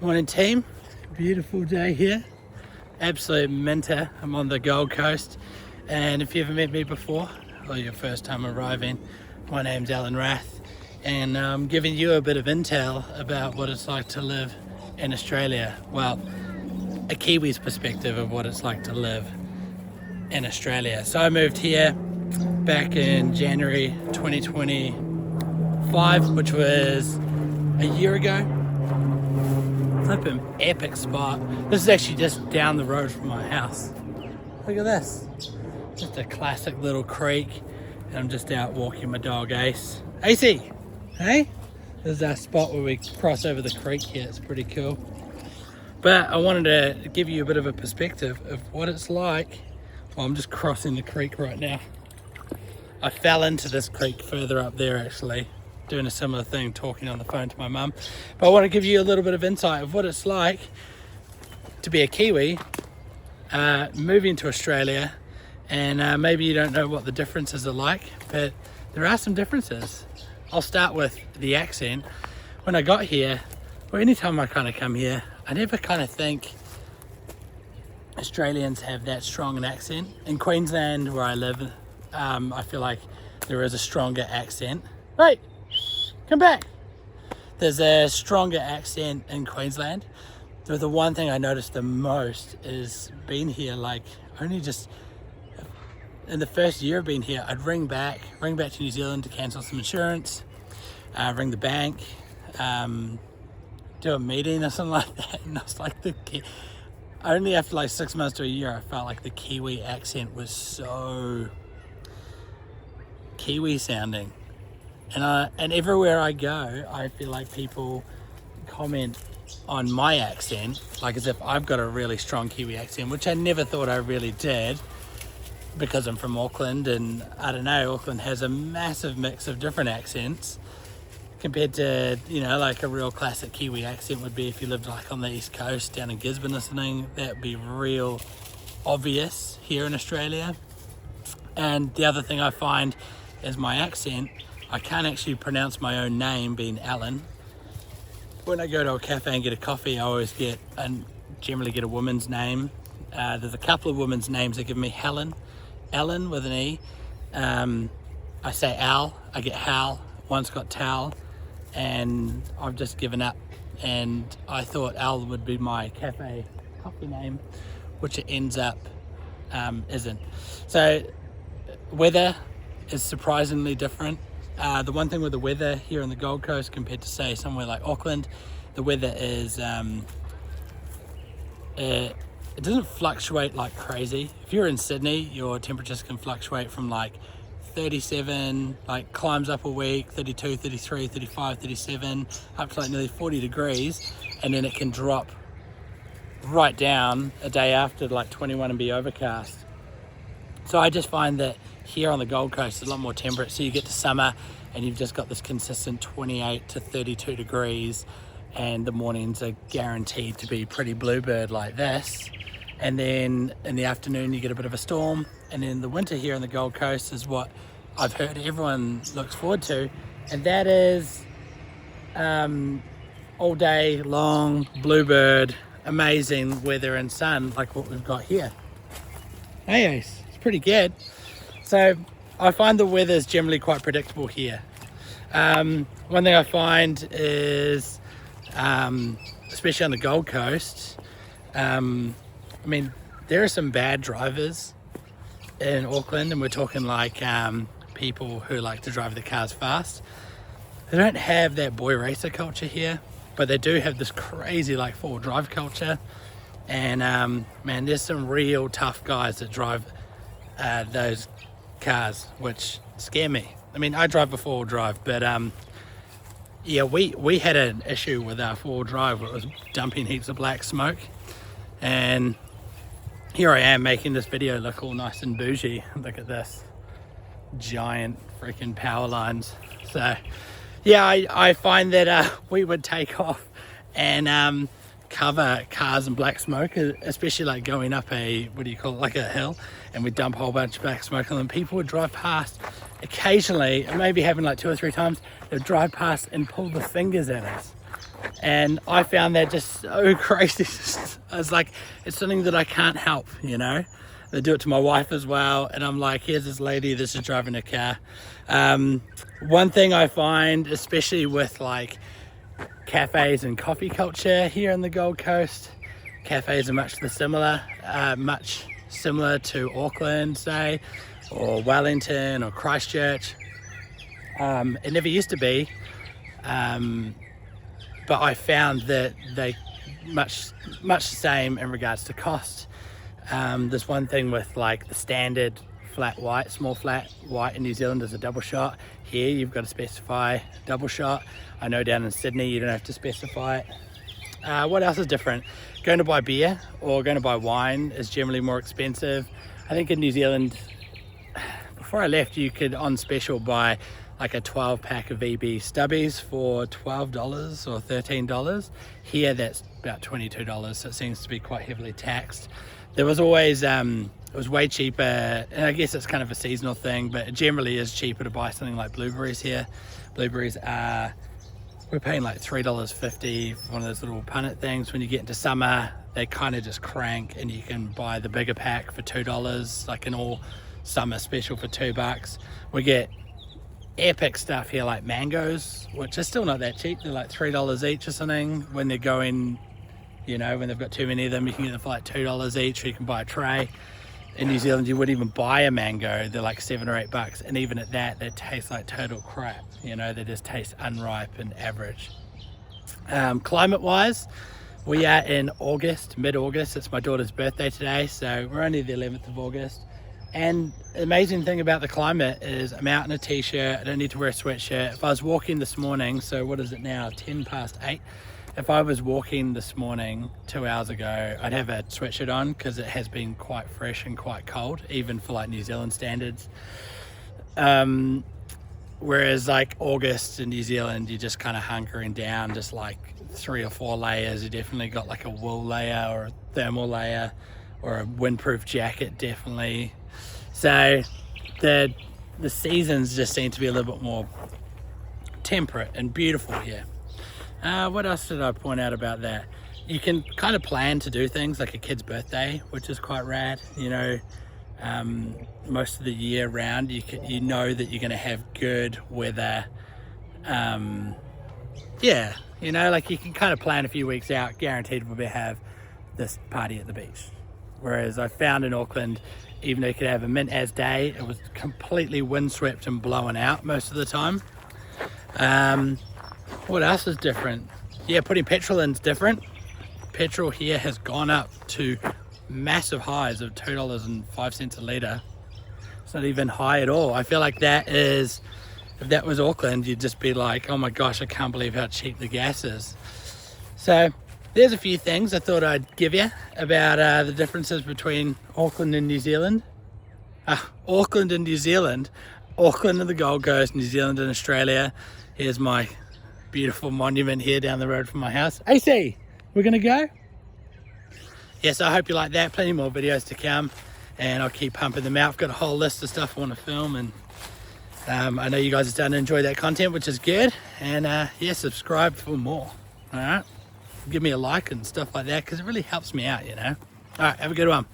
Morning team, beautiful day here, absolute minter. I'm on the Gold Coast, and if you haven't met me before or your first time arriving, my name's Alan Rath, and I'm giving you a bit of intel about what it's like to live in Australia. Well, a Kiwi's perspective of what it's like to live in Australia. So I moved here back in January 2025, which was a year ago. Flippin' epic spot. This is actually just down the road from my house. Look at this. Just a classic little creek. And I'm just out walking my dog Ace. Acey! Hey? This is our spot where we cross over the creek here. It's pretty cool. But I wanted to give you a bit of a perspective of what it's like. Well, I'm just crossing the creek right now. I fell into this creek further up there actually, doing a similar thing, talking on the phone to my mum. But I want to give you a little bit of insight of what it's like to be a Kiwi, moving to Australia, and maybe you don't know what the differences are like, but there are some differences. I'll start with the accent. When I got here, or anytime I kind of come here, I never kind of think Australians have that strong an accent. In Queensland, where I live, I feel like there is a stronger accent. Wait! Come back. There's a stronger accent in Queensland. The one thing I noticed the most is being here, like only just in the first year of being here, I'd ring back to New Zealand to cancel some insurance, ring the bank, do a meeting or something like that. And I was like, only after like 6 months to a year, I felt like the Kiwi accent was so Kiwi sounding. And everywhere I go, I feel like people comment on my accent, like as if I've got a really strong Kiwi accent, which I never thought I really did, because I'm from Auckland, and I don't know, Auckland has a massive mix of different accents compared to, you know, like a real classic Kiwi accent would be if you lived like on the East Coast, down in Gisborne or something. That would be real obvious here in Australia. And the other thing I find is my accent. I can't actually pronounce my own name, being Alan. When I go to a cafe and get a coffee, I always generally get a woman's name. There's a couple of women's names that give me Helen, Ellen with an E. I say Al, I get Hal, once got Tal, and I've just given up. And I thought Al would be my cafe coffee name, which it ends up isn't. So weather is surprisingly different. The one thing with the weather here on the Gold Coast compared to say somewhere like Auckland, the weather is it doesn't fluctuate like crazy. If you're in Sydney, your temperatures can fluctuate from like 37, like climbs up a week, 32, 33, 35, 37, up to like nearly 40 degrees, and then it can drop right down a day after like 21 and be overcast. So I just find that here on the Gold Coast, it's a lot more temperate. So you get to summer and you've just got this consistent 28 to 32 degrees, and the mornings are guaranteed to be pretty bluebird like this. And then in the afternoon, you get a bit of a storm. And then the winter here on the Gold Coast is what I've heard everyone looks forward to. And that is all day long, bluebird, amazing weather and sun like what we've got here. Hey, Ace, it's pretty good. So I find the weather is generally quite predictable here. One thing I find is, especially on the Gold Coast, I mean, there are some bad drivers in Auckland, and we're talking like people who like to drive their cars fast. They don't have that boy racer culture here, but they do have this crazy like four-wheel drive culture. And man, there's some real tough guys that drive those cars, which scare me. I mean, I drive a four-wheel drive, but yeah, we had an issue with our four-wheel drive where it was dumping heaps of black smoke, and here I am making this video look all nice and bougie. Look at this giant freaking power lines. So yeah, I find that we would take off and cover cars in black smoke, especially like going up a, what do you call it, like a hill, and we'd dump a whole bunch of black smoke on them. People would drive past occasionally, it maybe happened like 2 or 3 times, they'd drive past and pull the fingers at us. And I found that just so crazy. I was like, it's something that I can't help, you know. They do it to my wife as well, and I'm like, here's this lady, this is driving a car. One thing I find, especially with like cafes and coffee culture here on the Gold Coast, cafes are much similar to Auckland, say, or Wellington or Christchurch. It never used to be, but I found that they much the same in regards to cost. There's one thing with like the standard small flat white in New Zealand is a double shot. Here you've got to specify double shot. I know down in Sydney you don't have to specify it. What else is different? Going to buy beer or going to buy wine is generally more expensive. I think in New Zealand, before I left, you could on special buy like a 12 pack of VB stubbies for $12 or $13. Here that's about $22, so it seems to be quite heavily taxed. There was always, it was way cheaper, and I guess it's kind of a seasonal thing, but it generally is cheaper to buy something like blueberries here. Blueberries are, we're paying like $3.50 for one of those little punnet things. When you get into summer, they kind of just crank, and you can buy the bigger pack for $2, like an all summer special for $2. We get epic stuff here like mangoes, which are still not that cheap. They're like $3 each or something. When they're going, you know, when they've got too many of them, you can get them for like $2 each, or you can buy a tray. In New Zealand you wouldn't even buy a mango, they're like $7 or $8, and even at that they taste like total crap, you know, they just taste unripe and average. Climate wise, we are in August, mid-August. It's my daughter's birthday today, so we're only the 11th of August. And the amazing thing about the climate is I'm out in a t-shirt, I don't need to wear a sweatshirt. If I was walking this morning, so what is it now, 10 past 8, if I was walking this morning 2 hours ago, I'd have a sweatshirt on because it has been quite fresh and quite cold, even for like New Zealand standards. Whereas like August in New Zealand, you're just kind of hunkering down, just like 3 or 4 layers. You definitely got like a wool layer or a thermal layer or a windproof jacket, definitely. So the seasons just seem to be a little bit more temperate and beautiful here. What else did I point out about that? You can kind of plan to do things like a kid's birthday, which is quite rad. You know, most of the year round, you know that you're going to have good weather. Yeah, you know, like you can kind of plan a few weeks out, guaranteed we'll have this party at the beach. Whereas I found in Auckland, even though you could have a mint as day, it was completely windswept and blowing out most of the time. What else is different? Yeah, putting petrol in is different. Petrol here has gone up to massive highs of $2.05 a litre. It's not even high at all. I feel like that is, if that was Auckland, you'd just be like, oh my gosh, I can't believe how cheap the gas is. So there's a few things I thought I'd give you about the differences between Auckland and New Zealand. Auckland and New Zealand. Auckland and the Gold Coast, New Zealand and Australia. Here's my beautiful monument here down the road from my house. AC, we're gonna go? Yes, I hope you like that. Plenty more videos to come, and I'll keep pumping them out. I've got a whole list of stuff I want to film, and I know you guys are starting to enjoy that content, which is good. And yeah, subscribe for more. All right, give me a like and stuff like that, because it really helps me out, you know. All right, have a good one.